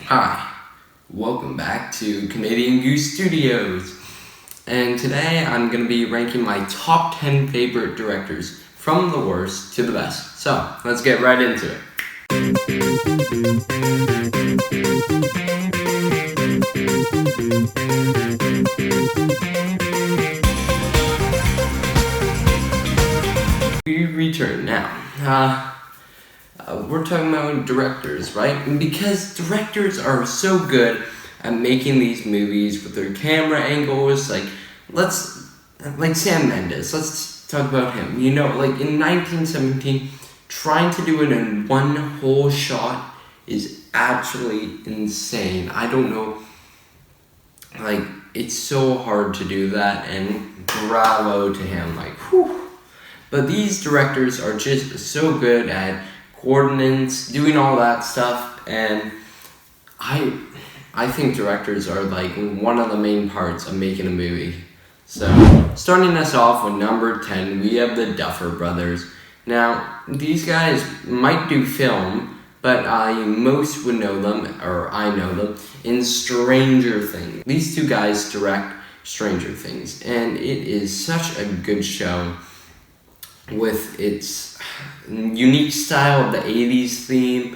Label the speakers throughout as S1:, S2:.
S1: Hi, welcome back to Canadian Goose Studios, and today I'm going to be ranking my top 10 favorite directors from the worst to the best. So, let's get right into it. We return now. We're talking about directors, right? And because directors are so good at making these movies with their camera angles, like Sam Mendes, let's talk about him. You know, like in 1917, trying to do it in one whole shot is actually insane. I don't know, like, it's so hard to do that, and bravo to him, like, whew. But these directors are just so good at coordinates, doing all that stuff, and I think directors are like one of the main parts of making a movie. So, starting us off with number 10, we have the Duggar Brothers. Now, these guys might do film, but most would know them, or I know them, in Stranger Things. These two guys direct Stranger Things, and it is such a good show with its unique style of the 80s theme,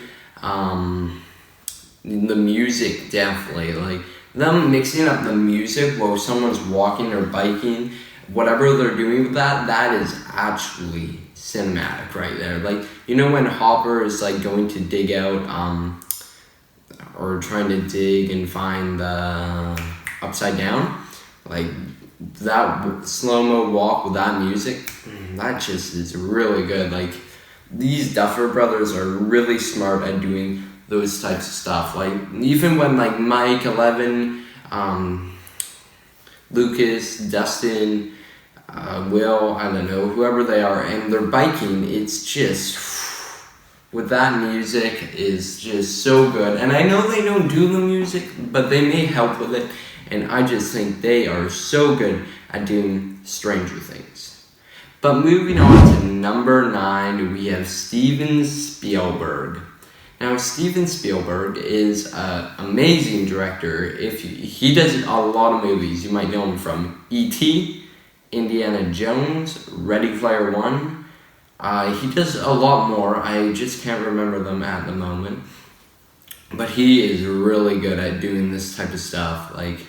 S1: the music definitely, like them mixing up the music while someone's walking or biking, whatever they're doing with that is actually cinematic right there. Like, you know when Hopper is like going to dig out, or trying to dig and find the upside down, like that slow-mo walk with that music, that just is really good. Like, these Duggar Brothers are really smart at doing those types of stuff. Like, even when like Mike, 11, Lucas, Dustin, Will, I don't know, whoever they are, and they're biking, it's just, with that music is just so good. And I know they don't do the music, but they may help with it, and I just think they are so good at doing Stranger Things. But moving on to number 9, we have Steven Spielberg. Now, Steven Spielberg is an amazing director. He does a lot of movies. You might know him from E.T., Indiana Jones, Ready Player One. He does a lot more. I just can't remember them at the moment. But he is really good at doing this type of stuff. Like,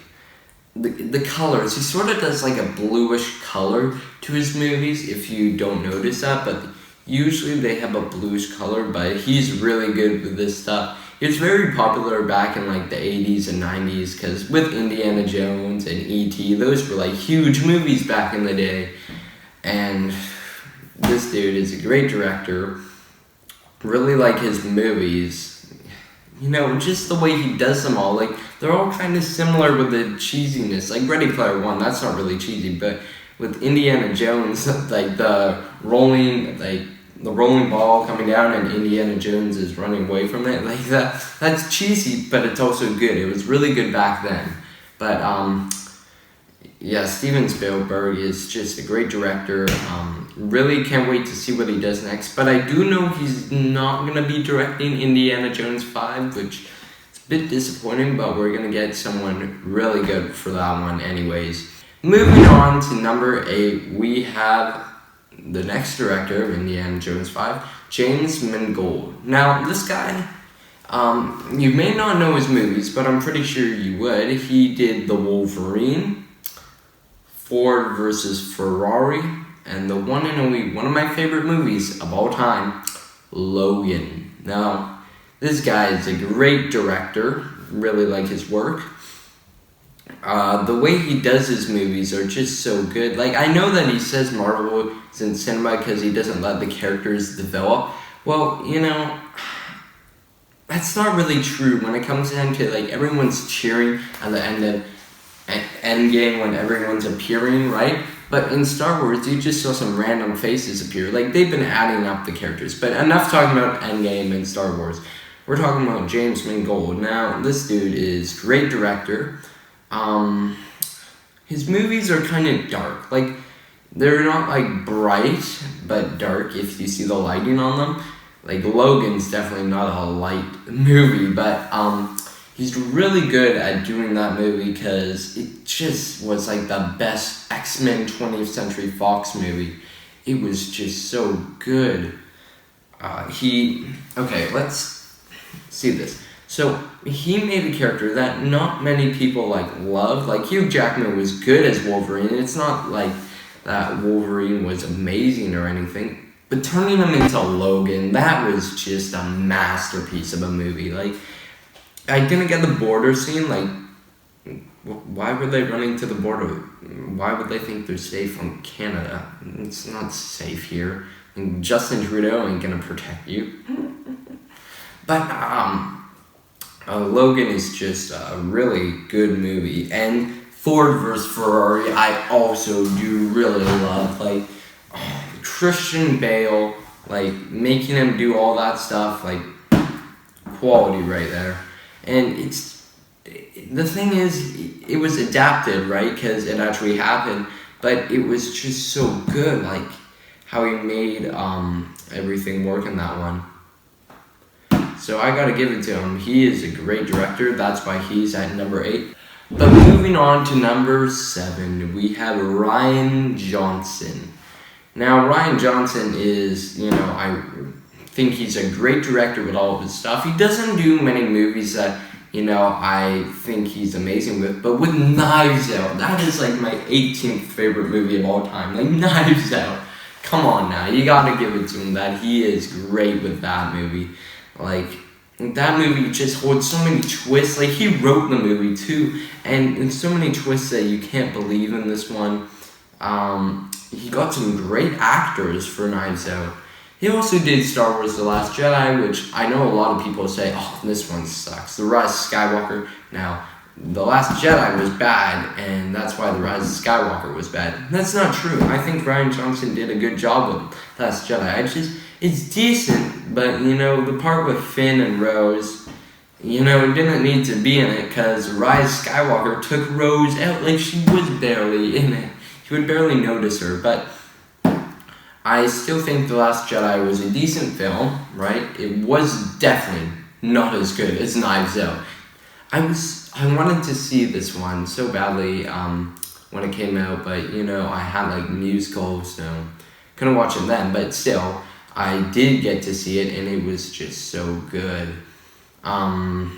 S1: the colors, he sort of does like a bluish color to his movies, if you don't notice that, but usually they have a bluish color, but he's really good with this stuff. He was very popular back in like the 80s and 90s, because with Indiana Jones and E.T., those were like huge movies back in the day, and this dude is a great director. Really like his movies. You know, just the way he does them all, like, they're all kind of similar with the cheesiness. Like, Ready Player One, that's not really cheesy, but with Indiana Jones, like, the rolling ball coming down and Indiana Jones is running away from it, like, that's cheesy, but it's also good. It was really good back then. But, yeah, Steven Spielberg is just a great director. Really can't wait to see what he does next. But I do know he's not going to be directing Indiana Jones 5, which is a bit disappointing, but we're going to get someone really good for that one anyways. Moving on to number 8, we have the next director of Indiana Jones 5, James Mangold. Now, this guy, you may not know his movies, but I'm pretty sure you would. He did The Wolverine, Ford versus Ferrari, and the one and only one of my favorite movies of all time, Logan. Now, this guy is a great director. Really like his work. The way he does his movies are just so good. Like, I know that he says Marvel is in cinema because he doesn't let the characters develop. Well, you know, that's not really true when it comes down to, like, everyone's cheering at the end of Endgame when everyone's appearing, right? But in Star Wars, you just saw some random faces appear. Like, they've been adding up the characters. But enough talking about Endgame and Star Wars. We're talking about James Mangold. Now, this dude is a great director. His movies are kind of dark. Like, they're not, like, bright, but dark if you see the lighting on them. Like, Logan's definitely not a light movie, but, he's really good at doing that movie because it just was like the best X-Men 20th Century Fox movie. It was just so good. Let's see this. So he made a character that not many people love. Like Hugh Jackman was good as Wolverine. It's not like that Wolverine was amazing or anything. But turning him into Logan, that was just a masterpiece of a movie. Like, I didn't get the border scene. Like, why were they running to the border? Why would they think they're safe from Canada? It's not safe here. And Justin Trudeau ain't gonna protect you. But Logan is just a really good movie. And Ford vs. Ferrari, I also do really love. Like, Christian Bale, like, making him do all that stuff, like, quality right there. And the thing is, it was adapted, right, because it actually happened, but it was just so good, like, how he made everything work in that one. So I gotta give it to him. He is a great director, that's why he's at number 8. But moving on to number 7, we have Rian Johnson. Now, Rian Johnson is, I think he's a great director with all of his stuff. He doesn't do many movies that, I think he's amazing with, but with Knives Out, that is like my 18th favorite movie of all time. Like, Knives Out. Come on now, you gotta give it to him that he is great with that movie. Like, that movie just holds so many twists. Like, he wrote the movie too, and so many twists that you can't believe in this one. He got some great actors for Knives Out. He also did Star Wars The Last Jedi, which I know a lot of people say, oh, this one sucks. The Rise of Skywalker. Now, The Last Jedi was bad, and that's why The Rise of Skywalker was bad. That's not true. I think Rian Johnson did a good job with The Last Jedi. It's decent, but, the part with Finn and Rose, it didn't need to be in it, because Rise of Skywalker took Rose out. Like, she was barely in it. You would barely notice her, but I still think The Last Jedi was a decent film, right? It was definitely not as good as Knives Out. I wanted to see this one so badly when it came out, but I had musicals, so couldn't watch it then, but still, I did get to see it, and it was just so good. I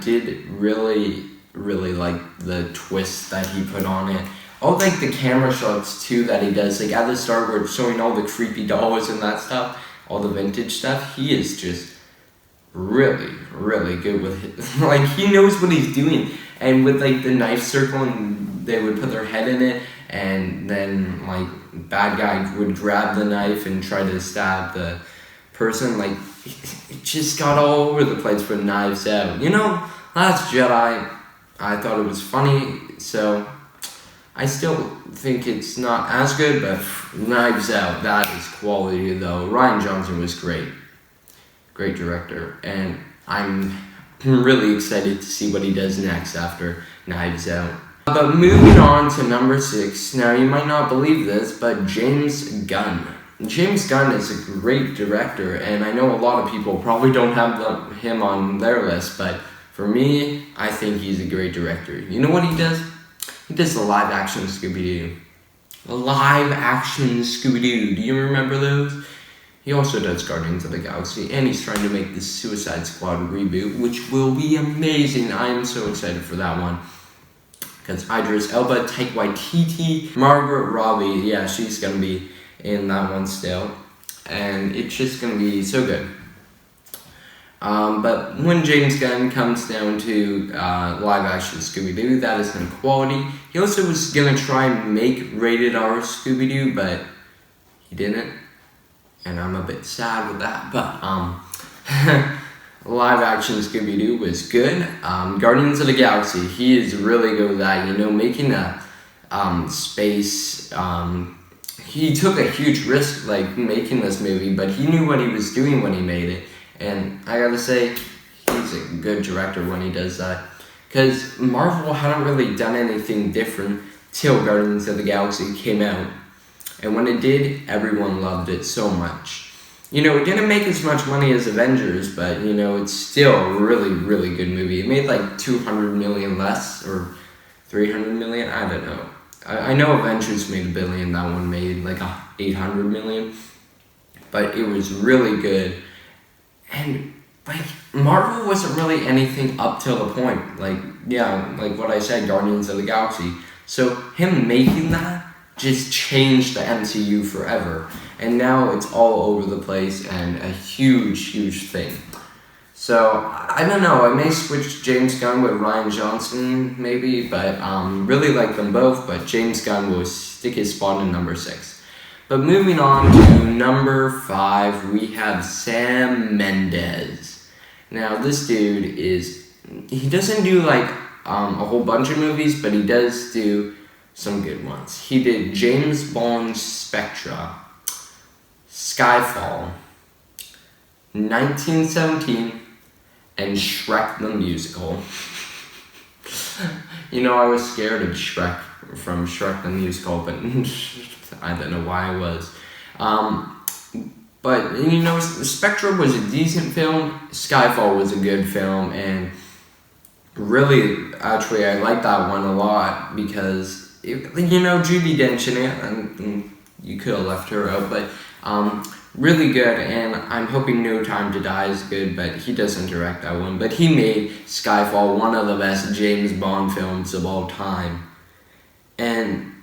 S1: did really like the twist that he put on it. All the camera shots too that he does, at the start where it's showing all the creepy dolls and that stuff, all the vintage stuff, he is just really good with it. He knows what he's doing. And with the knife circle, and they would put their head in it, and then bad guy would grab the knife and try to stab the person. It just got all over the place with Knives Out. Last Jedi, I thought it was funny, so I still think it's not as good, but Knives Out, that is quality though. Rian Johnson was great. Great director. And I'm really excited to see what he does next after Knives Out. But moving on to number 6. Now, you might not believe this, but James Gunn. James Gunn is a great director, and I know a lot of people probably don't have him on their list, but for me, I think he's a great director. You know what he does? He does the live-action Scooby-Doo. The live-action Scooby-Doo. Do you remember those? He also does Guardians of the Galaxy, and he's trying to make the Suicide Squad reboot, which will be amazing. I am so excited for that one. Because Idris Elba, Taika Waititi, Margaret Robbie, yeah, she's going to be in that one still. And it's just going to be so good. But when James Gunn comes down to live-action Scooby-Doo, that is in quality. He also was going to try and make rated R Scooby-Doo, but he didn't. And I'm a bit sad with that. But live-action Scooby-Doo was good. Guardians of the Galaxy, he is really good with that. Making a space... he took a huge risk, making this movie, but he knew what he was doing when he made it. And I gotta say, he's a good director when he does that. Because Marvel hadn't really done anything different till Guardians of the Galaxy came out. And when it did, everyone loved it so much. it didn't make as much money as Avengers, but, it's still a really, really good movie. It made like 200 million less, or 300 million, I don't know. I know Avengers made $1 billion, that one made like 800 million, but it was really good. And like, Marvel wasn't really anything up till the point, like what I said, Guardians of the Galaxy. So him making that just changed the MCU forever, and now it's all over the place and a huge thing. So I don't know, I may switch James Gunn with Rian Johnson maybe, but really like them both, but James Gunn will stick his spot in number 6. But moving on to number 5, we have Sam Mendes. Now this dude he doesn't do like a whole bunch of movies, but he does do some good ones. He did James Bond Spectre, Skyfall, 1917, and Shrek the Musical. I was scared of Shrek from Shrek the Musical, but I don't know why I was. But, Spectre was a decent film, Skyfall was a good film, and really, actually, I like that one a lot because, Judi Dench in it, and you could have left her out, but really good, and I'm hoping No Time to Die is good, but he doesn't direct that one. But he made Skyfall one of the best James Bond films of all time. And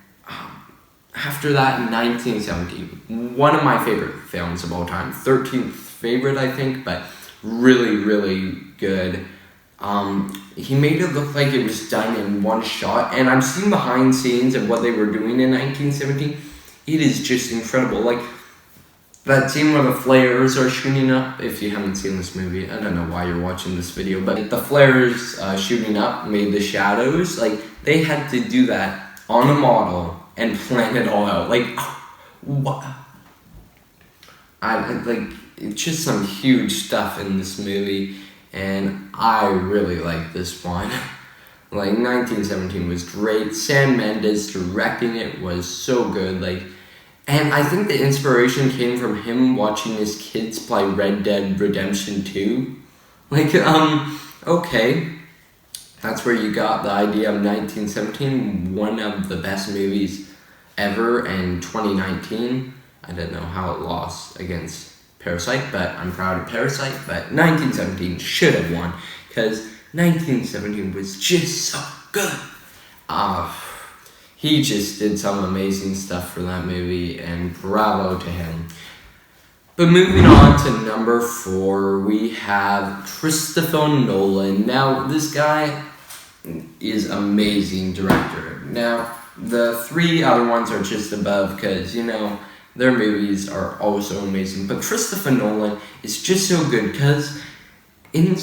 S1: after that, 1917, one of my favorite films of all time, 13th favorite, I think, but really, really good. He made it look like it was done in one shot, and I've seen behind scenes of what they were doing in 1917. It is just incredible. Like, that scene where the flares are shooting up, if you haven't seen this movie, I don't know why you're watching this video, but the flares shooting up made the shadows, like, they had to do that on a model and plan it all out. Like, what? It's just some huge stuff in this movie, and I really like this one. Like, 1917 was great. Sam Mendes directing it was so good, and I think the inspiration came from him watching his kids play Red Dead Redemption 2. Okay. That's where you got the idea of 1917, one of the best movies ever, and 2019. I don't know how it lost against Parasite, but I'm proud of Parasite, but 1917 should have won, because 1917 was just so good. He just did some amazing stuff for that movie, and bravo to him. But moving on to number 4, we have Christopher Nolan. Now, this guy is amazing director. Now, the 3 other ones are just above because, their movies are also amazing. But Christopher Nolan is just so good because in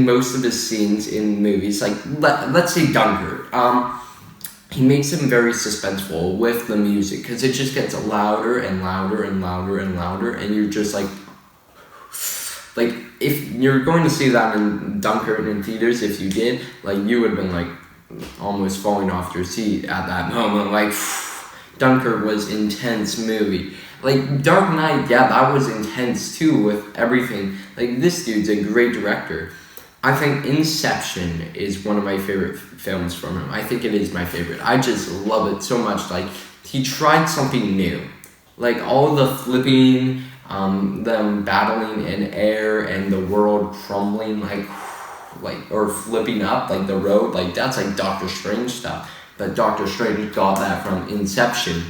S1: most of his scenes in movies, like, let's say Duggar, he makes them very suspenseful with the music because it just gets louder and louder and louder and louder, and you're just like, if you're going to see that in Dunkirk in theaters, if you did, you would have been almost falling off your seat at that moment. Dunkirk was intense movie. Dark Knight, yeah, that was intense too with everything. This dude's a great director. I think Inception is one of my favorite films from him. I think it is my favorite. I just love it so much. He tried something new. All the flipping, them battling in air and the world crumbling, or flipping up, the road, that's Doctor Strange stuff. But Doctor Strange got that from Inception.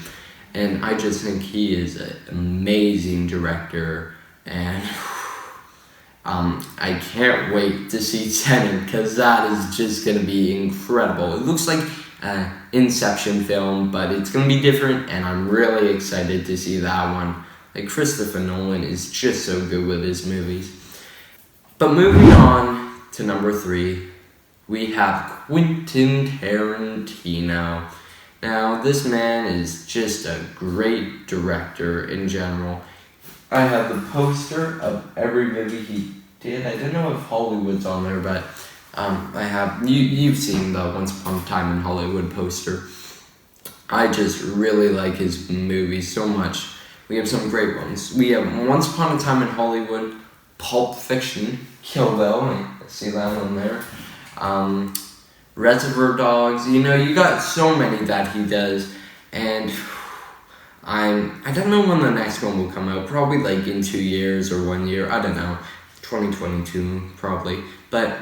S1: And I just think he is an amazing director, and I can't wait to see Tenet, because that is just going to be incredible. It looks like an Inception film, but it's going to be different, and I'm really excited to see that one. Christopher Nolan is just so good with his movies. But moving on to number 3, we have Quentin Tarantino. Now, this man is just a great director in general. I have the poster of every movie he did. I don't know if Hollywood's on there, but I have. You've seen the Once Upon a Time in Hollywood poster. I just really like his movies so much. We have some great ones. We have Once Upon a Time in Hollywood, Pulp Fiction, Kill Bill, I see that one there. Reservoir Dogs, you got so many that he does, and I don't know when the next one will come out, probably like in 2 years or 1 year, I don't know, 2022 probably, but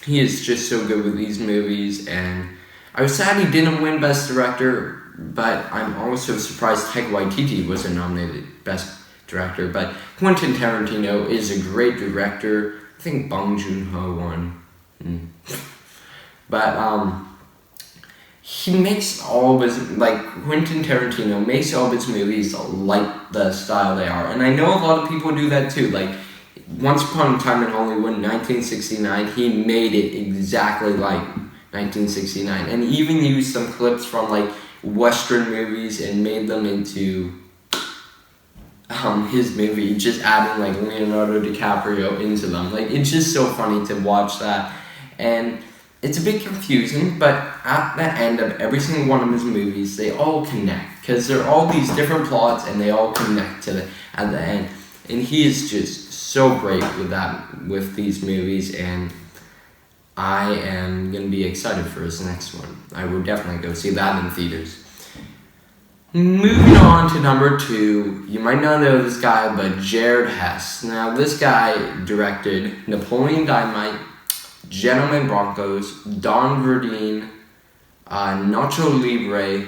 S1: he is just so good with these movies, and I was sad he didn't win Best Director, but I'm also surprised Taika Waititi wasn't nominated Best Director, but Quentin Tarantino is a great director. I think Bong Joon-ho won. But he makes all of his, Quentin Tarantino makes all of his movies like the style they are. And I know a lot of people do that too. Like, Once Upon a Time in Hollywood, 1969, he made it exactly like 1969. And even used some clips from, Western movies and made them into his movie, just adding, Leonardo DiCaprio into them. It's just so funny to watch that. And it's a bit confusing, but at the end of every single one of his movies, they all connect, because they're all these different plots, and they all connect at the end. And he is just so great with these movies, and I am going to be excited for his next one. I will definitely go see that in theaters. Moving on to number 2, you might not know this guy, but Jared Hess. Now, this guy directed Napoleon Dynamite, Gentlemen Broncos, Don Verdean, Nacho Libre,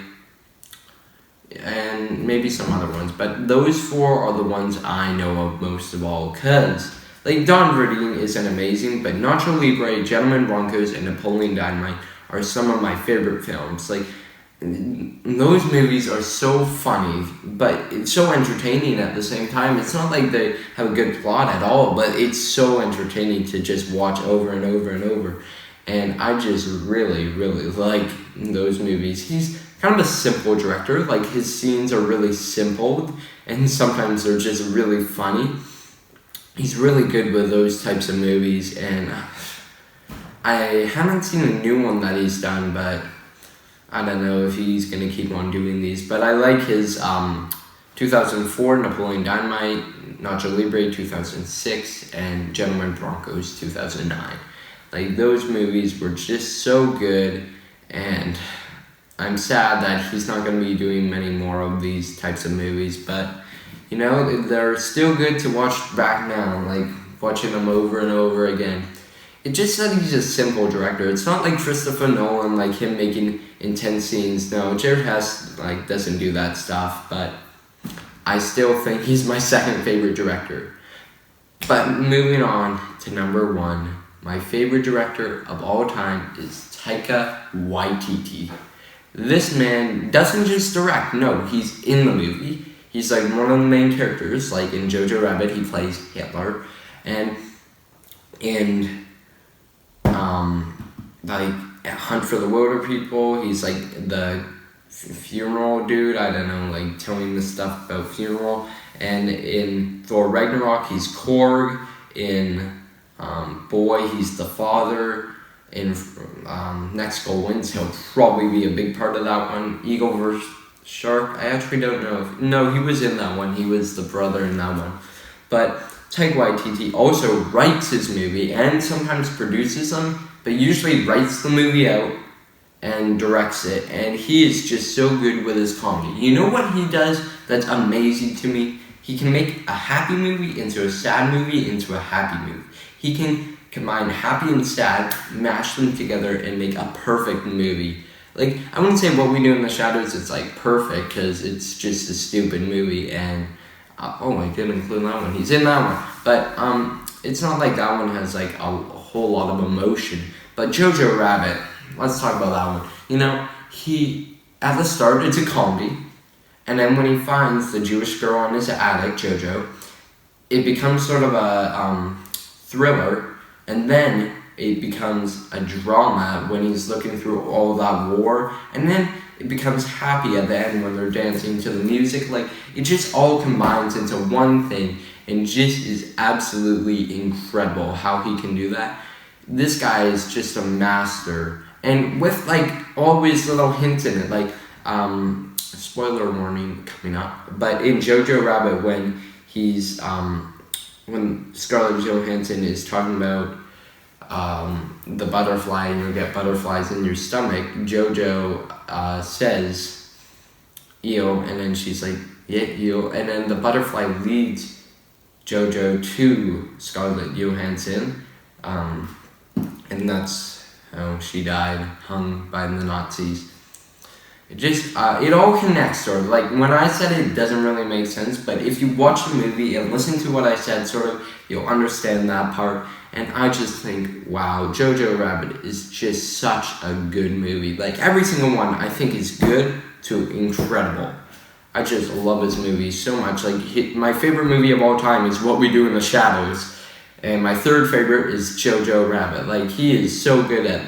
S1: and maybe some other ones, but those 4 are the ones I know of most of all, because Don Verdean isn't amazing, but Nacho Libre, Gentlemen Broncos, and Napoleon Dynamite are some of my favorite films. Those movies are so funny, but it's so entertaining at the same time. It's not like they have a good plot at all, but it's so entertaining to just watch over and over and over. And I just really, really like those movies. He's kind of a simple director. His scenes are really simple, and sometimes they're just really funny. He's really good with those types of movies, and I haven't seen a new one that he's done, but I don't know if he's going to keep on doing these, but I like his 2004 Napoleon Dynamite, Nacho Libre 2006, and Gentlemen Broncos 2009. Those movies were just so good, and I'm sad that he's not going to be doing many more of these types of movies, but, they're still good to watch back now, watching them over and over again. It just that he's a simple director. It's not like Christopher Nolan, him making intense scenes. No, Jared Hess, doesn't do that stuff, but I still think he's my second favorite director. But moving on to number 1, my favorite director of all time is Taika Waititi. This man doesn't just direct, no, he's in the movie. He's one of the main characters, in Jojo Rabbit, he plays Hitler, and in Hunt for the Wilder People, he's the funeral dude, I don't know, telling the stuff about funeral, and in Thor Ragnarok, he's Korg, in Boy, he's the father, in Next Goal Wins, he'll probably be a big part of that one. Eagle vs. Shark, I actually don't know. No, he was in that one, he was the brother in that one, but Taika Waititi also writes his movie and sometimes produces them, but usually writes the movie out and directs it, and he is just so good with his comedy. You know what he does that's amazing to me? He can make a happy movie into a sad movie into a happy movie. He can combine happy and sad, mash them together, and make a perfect movie. I wouldn't say What We Do in the Shadows is perfect, because it's just a stupid movie, and I didn't include that one. He's in that one. But it's not like that one has a whole lot of emotion. But Jojo Rabbit, let's talk about that one. He, at the start, it's a comedy. And then when he finds the Jewish girl in his attic, Jojo, it becomes sort of a thriller. And then it becomes a drama when he's looking through all that war. And then it becomes happy at the end when they're dancing to the music. It just all combines into one thing, and just is absolutely incredible how he can do that. This guy is just a master, and with all these little hints in it, spoiler warning coming up, but in Jojo Rabbit, when he's when Scarlett Johansson is talking about the butterfly, and you'll get butterflies in your stomach, Jojo says eel, and then she's like, yeah, eel, and then the butterfly leads Jojo to Scarlett Johansson, and that's how she died, hung by the Nazis. It just, it all connects, sort of. Like, when I said it doesn't really make sense, but if you watch the movie and listen to what I said, sort of, you'll understand that part. And I just think, wow, Jojo Rabbit is just such a good movie. Like, every single one I think is good to incredible. I just love this movie so much. Like, my favorite movie of all time is What We Do in the Shadows. And my third favorite is Jojo Rabbit. Like, he is so good at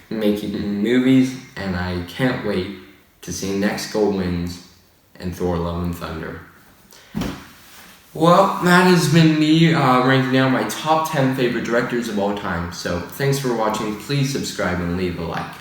S1: making movies, and I can't wait to see Next Goal Wins and Thor Love and Thunder. Well, that has been me ranking down my top 10 favorite directors of all time. So, thanks for watching. Please subscribe and leave a like.